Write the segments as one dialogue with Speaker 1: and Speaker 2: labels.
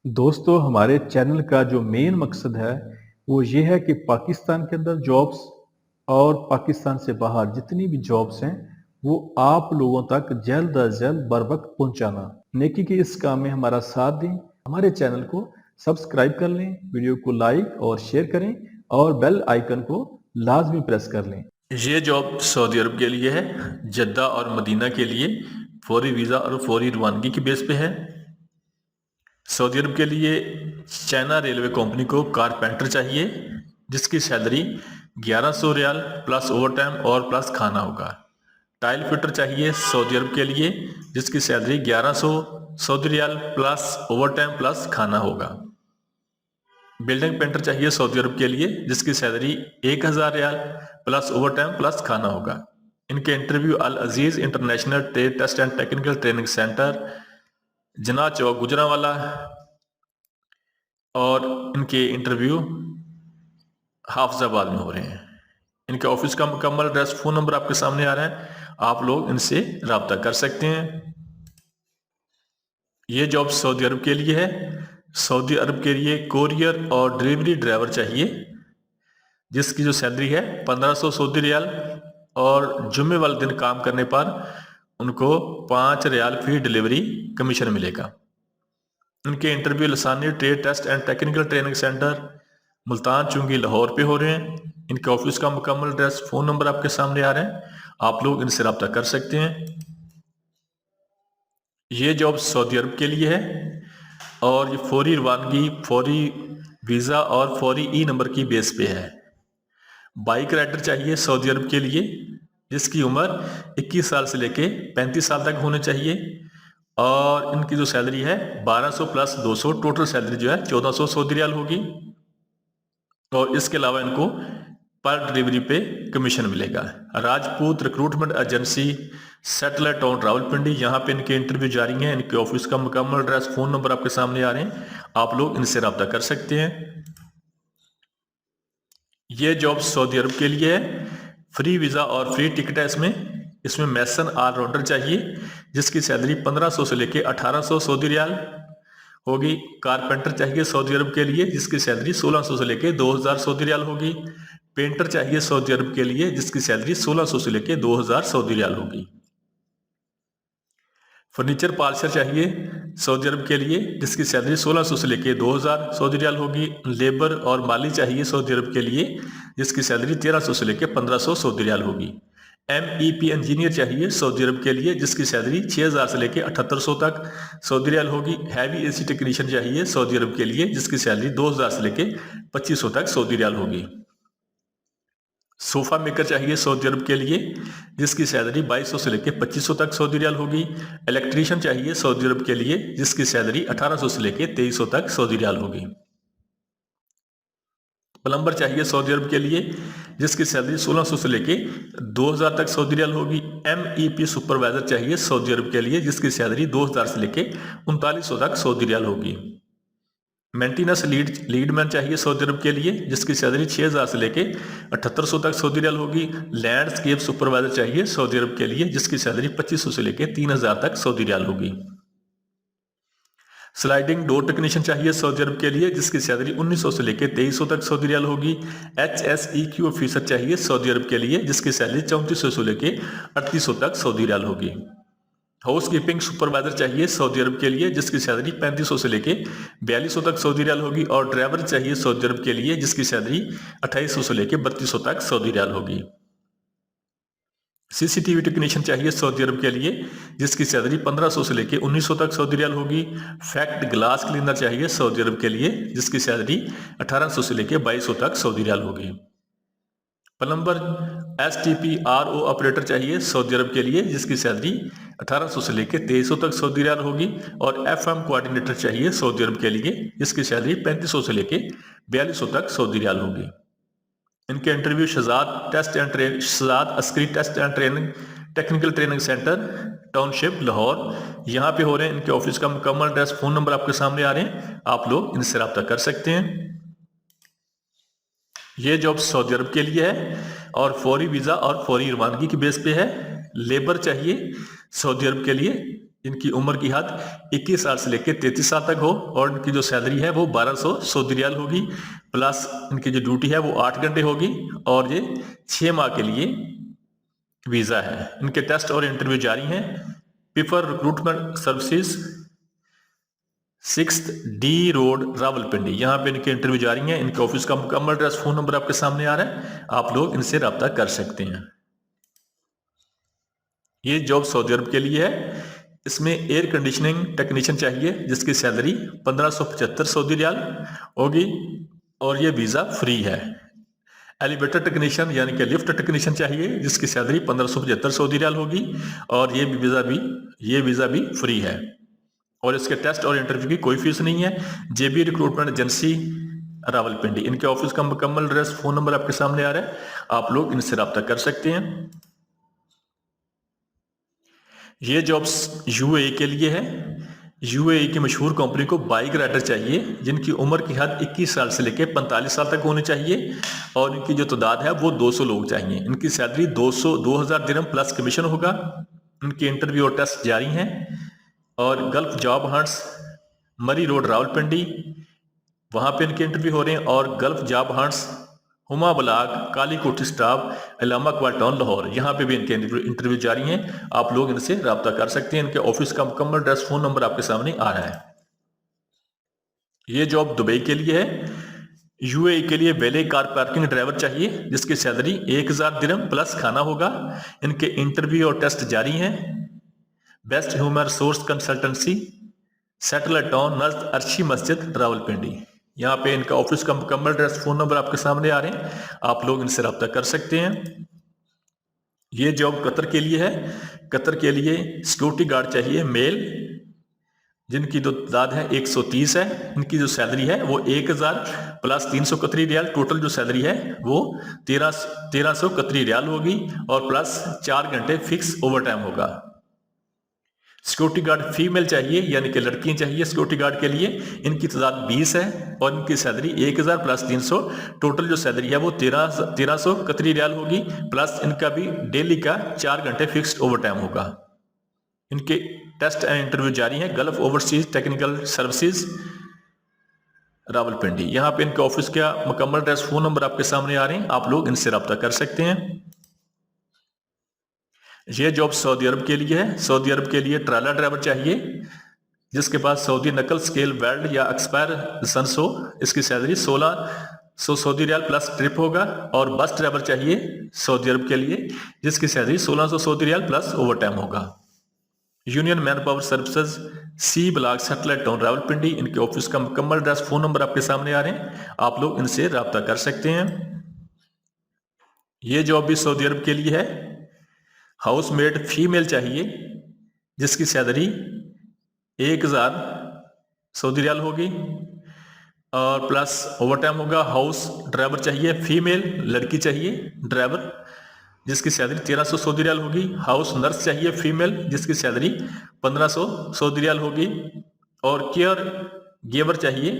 Speaker 1: दोस्तों, हमारे चैनल का जो मेन मकसद है वो ये है कि पाकिस्तान के अंदर जॉब्स और पाकिस्तान से बाहर जितनी भी जॉब्स हैं वो आप लोगों तक जल्द अज जल्द बर वक्त पहुंचाना। नेकी के इस काम में हमारा साथ दें, हमारे चैनल को सब्सक्राइब कर लें, वीडियो को लाइक और शेयर करें और बेल आइकन को लाजमी प्रेस कर लें।
Speaker 2: ये जॉब सऊदी अरब के लिए है। जद्दा और मदीना के लिए फौरी वीज़ा और फौरी रवानगी की बेस पे है। सऊदी अरब के लिए चाइना रेलवे कंपनी को कारपेंटर चाहिए जिसकी salary 1100 riyal plus over time और प्लस खाना होगा। टाइल फिटर चाहिए सऊदी अरब के लिए जिसकी salary 1100 Saudi riyal plus over time plus खाना होगा। बिल्डिंग पेंटर चाहिए सऊदी अरब के लिए जिसकी salary 1000 riyal plus over time plus खाना होगा। इनके interview Al Aziz international trade test and technical training centre Jinnah Chowk Gujranwala और इनके इंटरव्यू हाफजाबाद में हो रहे हैं। इनके ऑफिस का मुकम्मल एड्रेस, फोन नंबर आपके सामने आ रहा है, आप लोग इनसे रब्ता कर सकते हैं। ये जॉब सऊदी अरब के लिए है। सऊदी अरब के लिए कोरियर और डिलीवरी ड्राइवर चाहिए जिसकी जो सैलरी है 1500 सऊदी रियाल और जुम्मे वाले दिन काम करने पर उनको 5 रियाल फी डिलीवरी कमीशन मिलेगा। उनके interview Lasani trade test and technical training centre Multan Chungi Lahore पे हो रहे हैं। इनके ऑफिस का मुकम्मल एड्रेस, फ़ोन नंबर आपके सामने आ रहे हैं, आप लोग इनसे रब्ता कर सकते हैं। ये जॉब सऊदी अरब के लिए है और ये फौरी रवानगी, फौरी वीज़ा और फौरी ई नंबर की बेस पे है। बाइक राइडर चाहिए सऊदी अरब के लिए जिसकी उम्र 21 साल से लेके 35 साल तक होनी चाहिए और इनकी जो सैलरी है 1200 प्लस 200, टोटल सैलरी जो है 1400 सऊदी रियाल होगी और इसके अलावा इनको पर डिलीवरी पे कमीशन मिलेगा। Rajput recruitment agency satellite town Rawalpindi, यहाँ पे इनके इंटरव्यू जारी हैं। इनके ऑफिस का मुकम्मल एड्रेस, फ़ोन नंबर आपके सामने आ रहे हैं, आप लोग इनसे रब्ता कर सकते हैं। ये जॉब सऊदी अरब के लिए है। फ्री वीज़ा और फ्री टिकट है इसमें मैसन ऑलराउंडर चाहिए जिसकी सैलरी 1500 से लेके 1800 सऊदी रियाल होगी। कारपेंटर चाहिए सऊदी अरब के लिए जिसकी सैलरी 1600 से लेके 2000 सऊदी रियाल होगी। पेंटर चाहिए सऊदी अरब के लिए जिसकी सैलरी 1600 से लेके 2000 सऊदी रियाल होगी। फर्नीचर पॉलिशर चाहिए सऊदी अरब के लिए जिसकी सैलरी 1600 से लेके 2000 सऊदी रियाल होगी। लेबर और माली चाहिए सऊदी अरब के लिए जिसकी सैलरी 1300 से लेके 1500 सऊदी रियाल होगी। MEP इंजीनियर चाहिए सऊदी अरब के लिए जिसकी सैलरी 6000 से लेके 7800 तक सऊदी रियाल होगी। हैवी AC टेक्नीशियन चाहिए सऊदी अरब के लिए जिसकी सैलरी 2000 से लेके 2500 तक सऊदी रियाल होगी। सोफा मेकर चाहिए सऊदी अरब के लिए जिसकी सैलरी 2200 से लेके 2500 तक सऊदी रियाल होगी। इलेक्ट्रीशियन चाहिए सऊदी अरब के लिए जिसकी सैलरी 1800 से लेके 2300 तक सऊदी रियाल होगी। प्लम्बर चाहिए सऊदी अरब के लिए जिसकी सैलरी 1600 से लेके 2000 तक सऊदी रियाल होगी। MEP सुपरवाइजर चाहिए सऊदी अरब के लिए जिसकी सैलरी 2000 से लेके 3900 तक सऊदी रियाल होगी। मेंटेनेंस लीडमैन चाहिए सऊदी अरब के लिए जिसकी सैलरी 6000 से लेके 7800 तक सऊदी रियाल होगी। लैंडस्केप सुपरवाइजर चाहिए सऊदी अरब के लिए जिसकी सैलरी 2500 से लेके 3000 तक सऊदी रियाल होगी। स्लाइडिंग डोर टेक्नीशियन चाहिए सऊदी अरब के लिए जिसकी सैलरी 1900 से लेके 2300 तक सऊदी रियाल होगी। HSEQ ऑफिसर चाहिए सऊदी अरब के लिए जिसकी सैलरी 3400 से लेके 3800 तक सऊदी रियाल होगी। हाउस कीपिंग सुपरवाइजर चाहिए सऊदी अरब के लिए जिसकी सैलरी 3500 से लेके 4200 तक सऊदी रियाल होगी और ड्राइवर चाहिए सऊदी अरब के लिए जिसकी सैलरी 2800 से लेके 3200 तक सऊदी रियाल होगी। CCTV टेक्नीशियन चाहिए सऊदी अरब के लिए जिसकी सैलरी 1500 से लेके 1900 तक सऊदी रियाल होगी। फैक्ट ग्लास क्लीनर चाहिए सऊदी अरब के लिए जिसकी सैलरी 1800 से लेके 2200 तक सऊदी रियाल होगी। प्लम्बर STP RO ऑपरेटर चाहिए सऊदी अरब के लिए जिसकी सैलरी 1800 से लेके 2300 तक सऊदी रियाल होगी और FM कोऑर्डिनेटर चाहिए सऊदी अरब के लिए जिसकी सैलरी 3500 से लेके 4200 तक सऊदी रियाल होगी। इनके interview Shahzad Askari test and training technical training centre township Lahore, यहाँ पे हो रहे हैं। इनके ऑफिस का मुकम्मल एड्रेस, फ़ोन नंबर आपके सामने आ रहे हैं, आप लोग इनसे रब्ता कर सकते हैं। ये जॉब सऊदी अरब के लिए है और फौरी वीज़ा और फौरी रवानगी की बेस पे है। लेबर चाहिए सऊदी अरब के लिए इनकी उम्र की हद 21 साल से लेकर 33 साल तक हो और इनकी जो सैलरी है वो 1200 सऊदी रियाल होगी, प्लस इनकी जो ड्यूटी है वो 8 घंटे होगी और ये 6 माह के लिए वीज़ा है। इनके टेस्ट और इंटरव्यू जारी हैं। Prefer recruitment services 6th D road Rawalpindi, यहाँ पे इनके इंटरव्यू जारी हैं। इनके ऑफिस का मुकम्मल एड्रेस, फोन नंबर आपके सामने आ रहा है, आप लोग इनसे रब्ता कर सकते हैं। ये जॉब सऊदी अरब के लिए है। इसमें एयर कंडीशनिंग टेक्नीशियन चाहिए जिसकी सैलरी 1575 सऊदी रियाल होगी और ये वीज़ा फ्री है। एलिवेटर टेक्नीशियन यानी कि लिफ्ट टेक्नीशियन चाहिए जिसकी सैलरी 1575 सऊदी रियाल होगी और ये वीज़ा भी फ्री है और इसके टेस्ट और इंटरव्यू की कोई फीस नहीं है। जेबी रिक्रूटमेंट एजेंसी रावलपिंडी, इनके ऑफिस का मुकम्मल एड्रेस, फोन नंबर आपके सामने आ रहा है, आप लोग इनसे रब्ता कर सकते हैं। ये जॉब्स यूएई के लिए है। यूएई की मशहूर कंपनी को बाइक राइडर चाहिए जिनकी उम्र की हद 21 साल से लेकर 45 साल तक होनी चाहिए और इनकी जो तादाद है वो 200 लोग चाहिए। इनकी सैलरी 2000 दिरहम प्लस कमीशन होगा। इनके इंटरव्यू और टेस्ट जारी हैं और गल्फ जॉब हंट्स मरी रोड रावलपिंडी, वहाँ पे इनके इंटरव्यू हो रहे हैं और गल्फ जॉब हंट्स हुमा बलाग काली कोठी स्टाफ इलामा इकबाल टाउन लाहौर, यहाँ पे भी इनके इंटरव्यू जारी हैं, आप लोग इनसे रब्ता कर सकते हैं। इनके ऑफिस का मुकम्मल एड्रेस, फोन नंबर आपके सामने आ रहा है। ये जॉब दुबई के लिए है। यूएई के लिए वेले कार पार्किंग ड्राइवर चाहिए जिसकी सैलरी 1000 दिरहम प्लस खाना होगा। इनके इंटरव्यू और टेस्ट जारी हैं। Best human resource consultancy, satellite town नज़द अर्शी मस्जिद रावलपिंडी, यहाँ पे इनका ऑफिस का मुकम्मल एड्रेस, फोन नंबर आपके सामने आ रहे हैं, आप लोग इनसे रब्ता कर सकते हैं। ये जॉब कतर के लिए है। कतर के लिए सिक्योरिटी गार्ड चाहिए मेल जिनकी जो तादाद है 130 है। इनकी जो सैलरी है वो 1000 प्लस 300 कतरी रियाल, टोटल जो सैलरी है वो 1300 कतरी रियाल होगी और प्लस 4 घंटे फिक्स ओवर टाइम होगा। सिक्योरिटी गार्ड फीमेल चाहिए यानी कि लड़कियां चाहिए सिक्योरिटी गार्ड के लिए। इनकी तादाद 20 है और इनकी सैलरी 1000 प्लस 300, टोटल जो सैलरी है वो 1300 कतरी रियाल होगी, प्लस इनका भी डेली का 4 घंटे फिक्स्ड ओवर टाइम होगा। इनके टेस्ट एंड इंटरव्यू जारी है। Gulf overseas technical services Rawalpindi, यहाँ पे इनके ऑफिस का मुकम्मल एड्रेस, फोन नंबर आपके सामने आ रहे हैं, आप लोग इनसे रब्ता कर सकते हैं। ये जॉब सऊदी अरब के लिए है। सऊदी अरब के लिए ट्राला ड्राइवर चाहिए जिसके पास सऊदी नकल स्केल वेल्ड या एक्सपायर लाइसेंस हो। इसकी salary 1600 Saudi riyal plus trip होगा और बस ड्राइवर चाहिए सऊदी अरब के लिए जिसकी salary 1600 Saudi riyal plus over time होगा। Union man power services C block satellite town Rawalpindi, इनके ऑफिस का मुकम्मल एड्रेस, फोन नंबर आपके सामने आ रहे हैं, आप लोग इनसे रब्ता कर सकते हैं। ये जॉब भी सऊदी अरब के लिए है। हाउसमेड फीमेल चाहिए जिसकी सैलरी 1000 सऊदी रियाल होगी और प्लस ओवर टाइम होगा। हाउस ड्राइवर चाहिए फीमेल, लड़की चाहिए ड्राइवर जिसकी सैलरी 1300 सऊदी रियाल होगी। हाउस नर्स चाहिए फीमेल जिसकी सैलरी 1500 सऊदी रियाल होगी और केयर गिवर चाहिए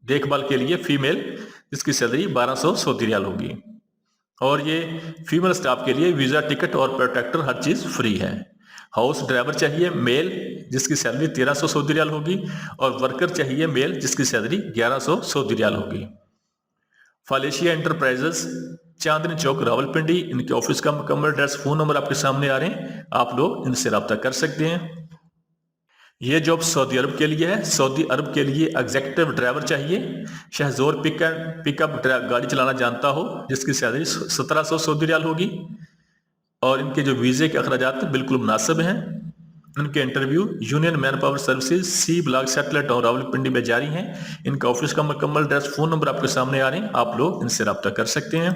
Speaker 2: देखभाल के लिए फीमेल जिसकी सैलरी 1200 सऊदी रियाल होगी और ये फीमेल स्टाफ के लिए वीज़ा, टिकट और प्रोटेक्टर हर चीज़ फ्री है। हाउस ड्राइवर चाहिए मेल जिसकी सैलरी 1300 सऊदी रियाल होगी और वर्कर चाहिए मेल जिसकी सैलरी 1100 सऊदी रियाल होगी। फालेशिया एंटरप्राइजेस चांदनी चौक रावलपिंडी, इनके ऑफिस का मुकम्मल एड्रेस, फोन नंबर आपके सामने आ रहे हैं, आप लोग इनसे रब्ता कर सकते हैं। ये जॉब सऊदी अरब के लिए है। सऊदी अरब के लिए एग्जीक्यूटिव ड्राइवर चाहिए शहजोर पिकअप गाड़ी चलाना जानता हो जिसकी सैलरी 1700 सऊदी रियाल होगी और इनके जो वीज़े के अखराजात बिल्कुल मुनासिब हैं। इनके interview union man power services C block satellite town Rawalpindi में जारी हैं। इनका ऑफिस का मुकम्मल एड्रेस, फोन नंबर आपके सामने आ रहे हैं, आप लोग इनसे रब्ता कर सकते हैं।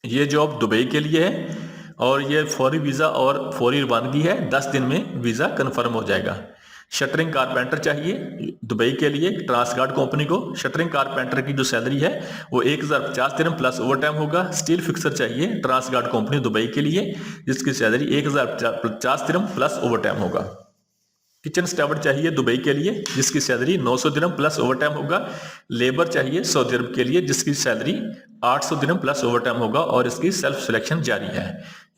Speaker 2: ये जॉब दुबई के लिए है और ये फौरी वीज़ा और फौरी रवानगी है, 10 दिन में वीज़ा कन्फर्म हो जाएगा। शटरिंग कारपेंटर चाहिए दुबई के लिए ट्रांसगार्ड कंपनी को। शटरिंग कारपेंटर की जो सैलरी है वो 1050 दिरहम प्लस ओवर टाइम होगा। स्टील फिक्सर चाहिए ट्रांसगार्ड कंपनी दुबई के लिए जिसकी सैलरी 1050 दिरहम प्लस ओवर टाइम होगा। किचन स्टावर्ड चाहिए दुबई के लिए जिसकी सैलरी 900 दिरहम प्लस ओवर टाइम होगा। लेबर चाहिए सऊदी अरब के लिए जिसकी सैलरी 800 दिरहम प्लस ओवर टाइम होगा और इसकी सेल्फ सिलेक्शन जारी है।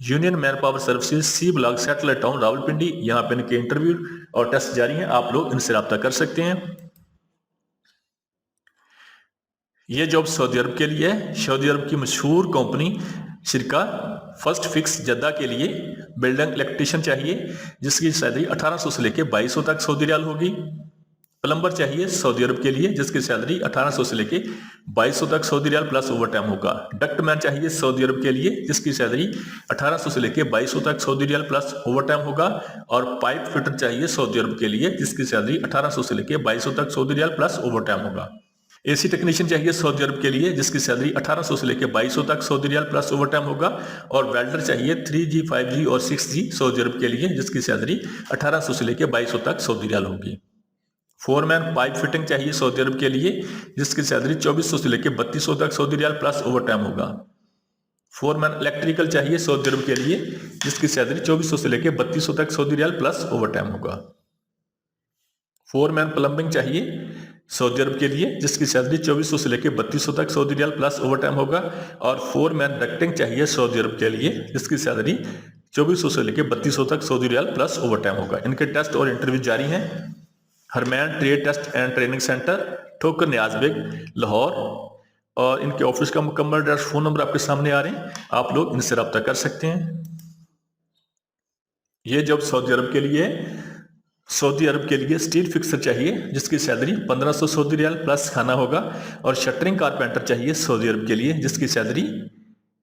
Speaker 2: Union man power services C block satellite town Rawalpindi, यहाँ पे इनके इंटरव्यू और टेस्ट जारी हैं, आप लोग इनसे रब्ता कर सकते हैं। ये जॉब सऊदी अरब के लिए है। सऊदी अरब की मशहूर कंपनी शिरका फर्स्ट फिक्स जद्दा के लिए बिल्डिंग इलेक्ट्रीशियन चाहिए, जिसकी सैलरी 1800 से लेकर 2200 तक सऊदी रियाल होगी। प्लम्बर चाहिए सऊदी अरब के लिए, जिसकी सैलरी 1800 से लेके 2200 तक Saudi riyal plus over time होगा। डक्टमैन चाहिए सऊदी अरब के लिए, जिसकी सैलरी 1800 से लेके 2200 तक Saudi riyal plus over time होगा। और पाइप फिटर चाहिए सऊदी अरब के लिए, जिसकी सैलरी 1800 से लेके 2200 तक Saudi riyal plus over time होगा। एसी टेक्नीशियन चाहिए सऊदी अरब के लिए, जिसकी सैलरी 1800 से लेकर 2200 तक Saudi riyal plus over time होगा। और वेल्डर चाहिए 3G 5G और 6G सऊदी अरब के लिए, जिसकी सैलरी 1800 से लेकर 2200 तक सऊदी रियाल होगी। फोरमैन पाइप फिटिंग चाहिए सऊदी अरब के लिए, जिसकी सैलरी 2400 से लेकर 3200 तक Saudi riyal plus over time होगा। फोरमैन इलेक्ट्रिकल चाहिए सऊदी अरब के लिए, जिसकी सैलरी 2400 से लेकर 3200 तक Saudi riyal plus over time होगा। फोरमैन प्लम्बिंग चाहिए सऊदी अरब के लिए, जिसकी सैलरी 2400 से लेकर 3200 तक Saudi riyal plus over time होगा। और फोरमैन डक्टिंग चाहिए सऊदी अरब के लिए, जिसकी सैलरी 2400 से लेकर 3200 तक Saudi riyal plus over time होगा। इनके टेस्ट और इंटरव्यू जारी हैं। Harmain trade test and training centre, Thokar Niaz bag, Lahore. और इनके ऑफिस का मुकम्मल एड्रेस, फोन नंबर आपके सामने आ रहे हैं, आप लोग इनसे रब्ता कर सकते हैं। ये जॉब सऊदी अरब के लिए है। सऊदी अरब के लिए स्टील फिक्सर चाहिए, जिसकी सैलरी 1500 सऊदी रियाल प्लस खाना होगा। और शटरिंग कारपेंटर चाहिए सऊदी अरब के लिए, जिसकी सैलरी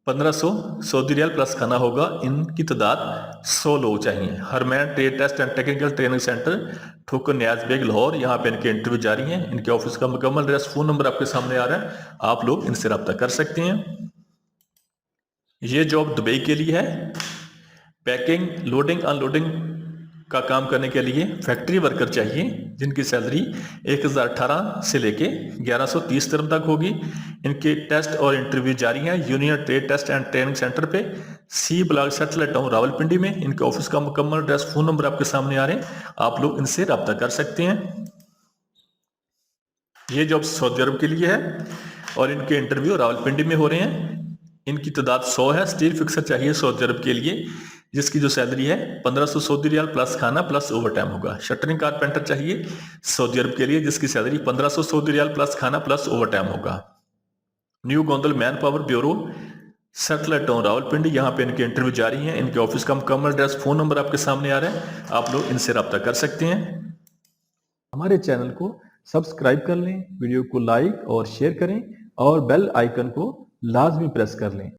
Speaker 2: 1500 सऊदी रियाल प्लस खाना होगा। इनकी तादाद 100 लोग चाहिए। Harmain trade test and technical training centre, Thokar Niaz bag, Lahore. यहाँ पे इनके इंटरव्यू जारी हैं। इनके ऑफिस का मुकम्मल एड्रेस, फोन नंबर आपके सामने आ रहा है, आप लोग इनसे रब्ता कर सकते हैं। ये जॉब दुबई के लिए है। पैकिंग, लोडिंग, अनलोडिंग का काम करने के लिए फैक्ट्री वर्कर चाहिए, जिनकी सैलरी 1018 से लेके 1130 दिरहम तक होगी। इनके टेस्ट और इंटरव्यू जारी हैं union trade test and training centre पे, C block satellite town Rawalpindi में। इनके ऑफिस का मुकम्मल एड्रेस, फोन नंबर आपके सामने आ रहे हैं, आप लोग इनसे रब्ता कर सकते हैं। ये जॉब सऊदी अरब के लिए है और इनके इंटरव्यू रावलपिंडी में हो रहे हैं। इनकी तादाद 100 है। स्टील फिक्सर चाहिए सऊदी अरब के लिए, जिसकी जो सैलरी है 1500 सऊदी रियाल प्लस खाना प्लस ओवर टाइम होगा। शटरिंग कारपेंटर चाहिए सऊदी अरब के लिए, जिसकी सैलरी 1500 सऊदी रियाल प्लस खाना प्लस ओवर टाइम होगा। New Gondal man power bureau, satellite town Rawalpindi, यहाँ पे इनके इंटरव्यू जारी हैं। इनके ऑफिस का मुकम्मल एड्रेस, फोन नंबर आपके सामने आ रहा है, आप लोग इनसे रब्ता कर सकते हैं।
Speaker 1: हमारे चैनल को सब्सक्राइब कर लें, वीडियो को लाइक और शेयर करें और बेल आइकन को लाजमी प्रेस कर लें।